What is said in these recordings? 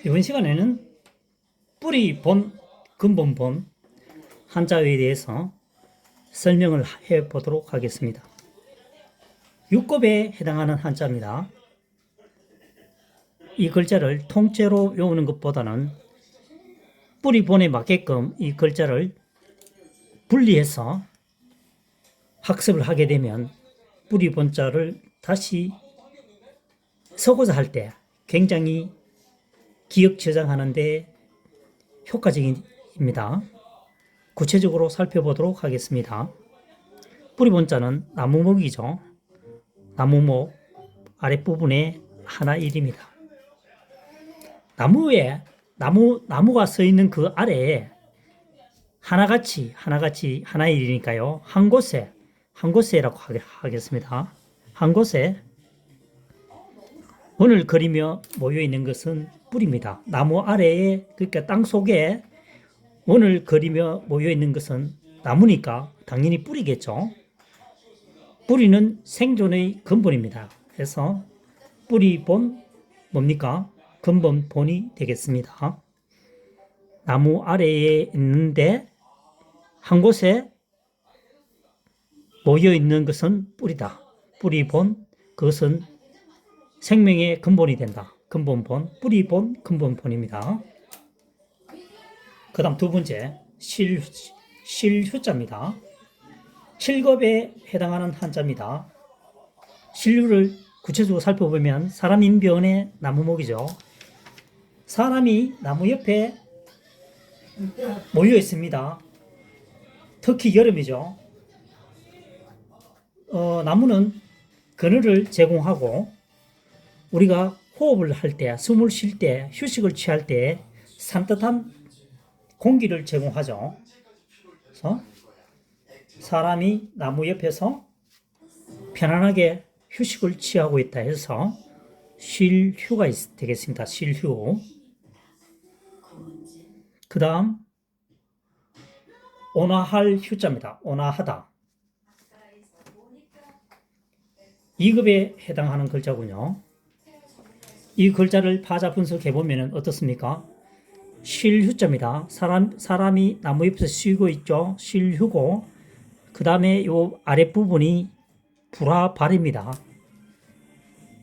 이번 시간에는 뿌리 본, 근본 본 한자에 대해서 설명을 해 보도록 하겠습니다. 육급에 해당하는 한자입니다. 이 글자를 통째로 외우는 것보다는 뿌리 본에 맞게끔 이 글자를 분리해서 학습을 하게 되면 뿌리 본자를 다시 서고자 할 때 굉장히 기억 저장하는데 효과적입니다. 구체적으로 살펴보도록 하겠습니다. 뿌리 본자는 나무목이죠. 나무목 아랫부분에 하나 일입니다. 나무가 서 있는 그 아래에 하나같이 하나의 일이니까요. 한 곳에라고 하겠습니다. 한 곳에 원을 그리며 모여 있는 것은 뿌리입니다. 나무 아래에, 그러니까 땅 속에 원을 그리며 모여 있는 것은 나무니까 당연히 뿌리겠죠. 뿌리는 생존의 근본입니다. 그래서 뿌리본 뭡니까? 근본 본이 되겠습니다. 나무 아래에 있는데 한 곳에 모여 있는 것은 뿌리다. 뿌리본, 그것은 생명의 근본이 된다. 근본본, 뿌리본, 근본본입니다. 그 다음 두 번째, 실휴자입니다. 칠급에 해당하는 한자입니다. 실휴를 구체적으로 살펴보면 사람 인변의 나무목이죠. 사람이 나무 옆에 모여 있습니다. 특히 여름이죠. 나무는 그늘을 제공하고 우리가 호흡을 할 때, 숨을 쉴 때, 휴식을 취할 때 산뜻한 공기를 제공하죠. 그래서 사람이 나무 옆에서 편안하게 휴식을 취하고 있다 해서 쉴휴가 되겠습니다. 쉴휴. 그 다음 온화할 휴자입니다. 온화하다. 2급에 해당하는 글자군요. 이 글자를 파자 분석해 보면 어떻습니까? 쉴휴자입니다. 사람이 나무 옆에서 쉬고 있죠. 쉴휴고 그 다음에 요 아랫부분이 불화발입니다.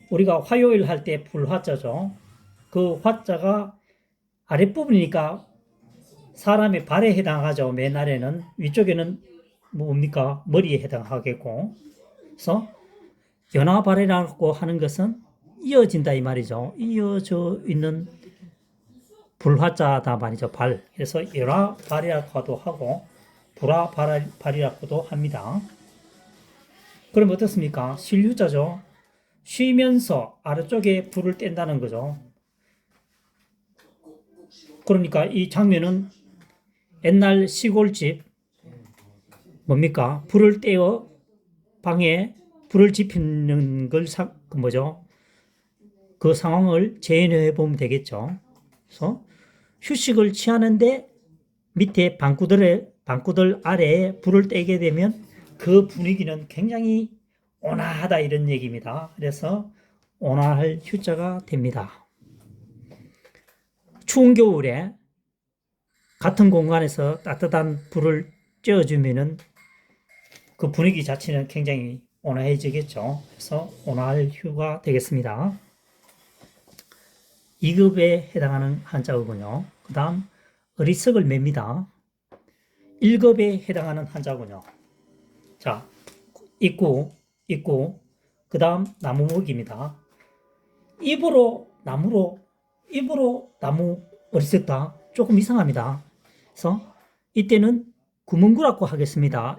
우리가 화요일 할 때 불화자죠. 그 화자가 아랫부분이니까 사람의 발에 해당하죠. 맨 아래는. 위쪽에는 뭡니까? 머리에 해당하겠고. 그래서 연화발이라고 하는 것은 이어진다 이 말이죠. 이어져 있는 불화자다 말이죠. 발. 그래서 연화발이라고도 하고 불화발이라고도 합니다. 그럼 어떻습니까? 쉴휴자죠. 쉬면서 아래쪽에 불을 뗀다는 거죠. 그러니까 이 장면은 옛날 시골집 뭡니까? 불을 떼어 방에 불을 지피는 걸 뭐죠? 그 상황을 재현해 보면 되겠죠. 그래서 휴식을 취하는데 밑에 방구들 아래에 불을 떼게 되면 그 분위기는 굉장히 온화하다 이런 얘기입니다. 그래서 온화할 휴자가 됩니다. 추운 겨울에 같은 공간에서 따뜻한 불을 쬐어주면은 그 분위기 자체는 굉장히 온화해지겠죠. 그래서 온화할 휴가 되겠습니다. 2급에 해당하는 한자어군요. 그 다음 어리석을 맵니다. 1급에 해당하는 한자군요. 자, 있고, 그 다음 나무목입니다. 입으로 나무 어리석다. 조금 이상합니다. 그래서 이때는 구멍구라고 하겠습니다.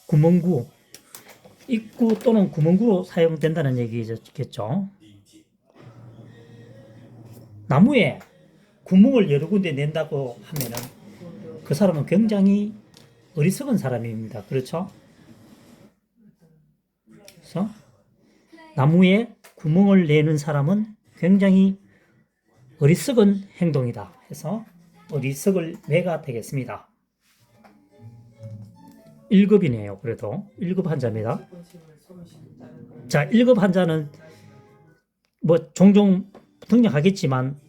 구멍구. 입구 또는 구멍구로 사용된다는 얘기겠죠. 나무에 구멍을 여러 군데 낸다고 하면은 그 사람은 굉장히 어리석은 사람입니다. 그렇죠? 그래서 나무에 구멍을 내는 사람은 굉장히 어리석은 행동이다 해서 어리석을 매가 되겠습니다. 1급이네요. 그래도 1급 한자입니다. 자, 1급 한자는 뭐 종종 등장하겠지만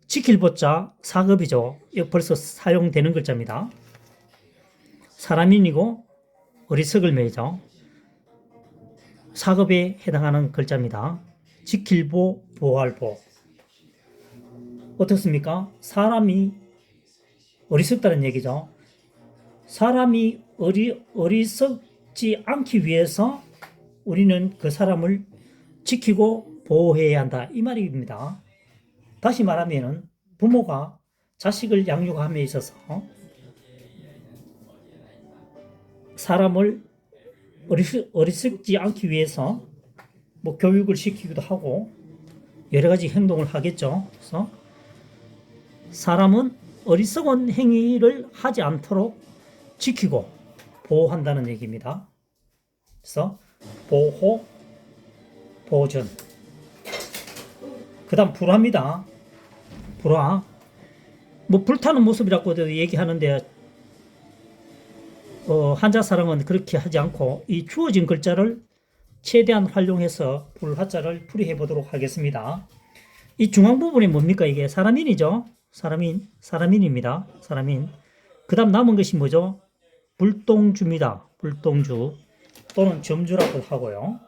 지킬 보자 사급이죠. 이거 벌써 사용되는 글자입니다. 사람인이고 어리석을 매죠. 사급에 해당하는 글자입니다. 지킬보, 보할보. 어떻습니까? 사람이 어리석다는 얘기죠. 사람이 어리석지 않기 위해서 우리는 그 사람을 지키고 보호해야 한다. 이 말입니다. 다시 말하면 부모가 자식을 양육함에 있어서 사람을 어리석지 않기 위해서 뭐 교육을 시키기도 하고 여러 가지 행동을 하겠죠. 그래서 사람은 어리석은 행위를 하지 않도록 지키고 보호한다는 얘기입니다. 그래서 보호, 보존. 그 다음 불화입니다. 불화. 뭐 불타는 모습이라고도 얘기하는데 한자 사람은 그렇게 하지 않고 이 주어진 글자를 최대한 활용해서 불화자를 풀이해 보도록 하겠습니다. 이 중앙 부분이 뭡니까? 이게 사람인이죠. 사람인입니다. 사람인. 그 다음 남은 것이 뭐죠? 불똥주입니다. 불똥주 또는 점주라고 하고요.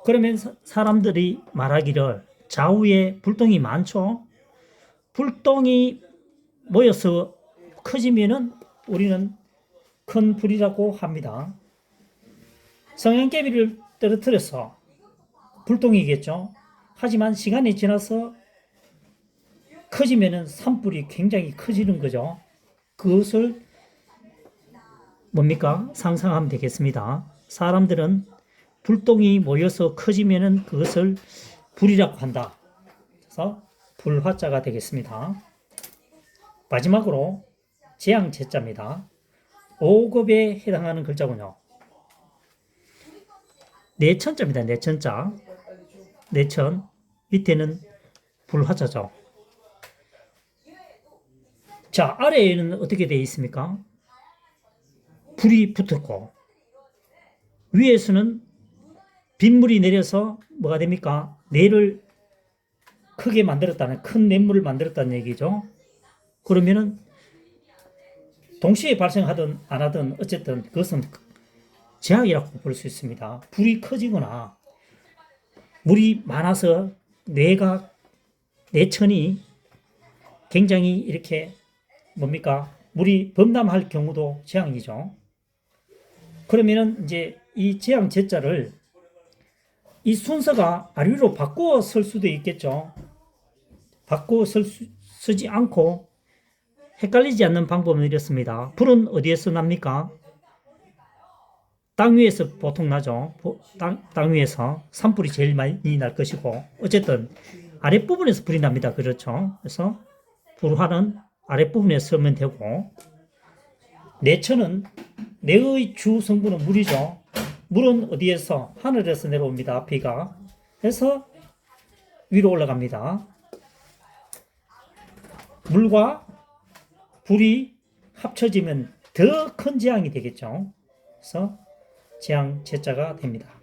그러면 사람들이 말하기를 좌우에 불똥이 많죠. 불똥이 모여서 커지면은 우리는 큰 불이라고 합니다. 성냥개비를 떨어뜨려서 불똥이겠죠. 하지만 시간이 지나서 커지면은 산불이 굉장히 커지는 거죠. 그것을 뭡니까? 상상하면 되겠습니다. 사람들은 불똥이 모여서 커지면은 그것을 불이라고 한다. 그래서 불화자가 되겠습니다. 마지막으로 재앙제자입니다. 5급에 해당하는 글자군요. 내천자입니다. 내천자. 내천. 밑에는 불화자죠. 자, 아래에는 어떻게 되어 있습니까? 불이 붙었고 위에서는 빗물이 내려서 뭐가 됩니까? 뇌를 크게 만들었다는, 큰 냇물을 만들었다는 얘기죠. 그러면은 동시에 발생하든 안 하든 어쨌든 그것은 재앙이라고 볼 수 있습니다. 불이 커지거나 물이 많아서 내천이 굉장히 이렇게 뭡니까? 물이 범람할 경우도 재앙이죠. 그러면은 이제 이 재앙 제자를 이 순서가 아래로 바꾸어 쓸 수도 있겠죠. 바꾸어 쓰지 않고 헷갈리지 않는 방법은 이렇습니다. 불은 어디에서 납니까? 땅 위에서 보통 나죠. 땅 위에서 산불이 제일 많이 날 것이고 어쨌든 아랫부분에서 불이 납니다. 그렇죠. 그래서 불화는 아랫부분에 쓰면 되고 내천은 내의 주 성분은 물이죠. 물은 어디에서? 하늘에서 내려옵니다. 비가. 그래서 위로 올라갑니다. 물과 불이 합쳐지면 더 큰 재앙이 되겠죠. 그래서 재앙 제자가 됩니다.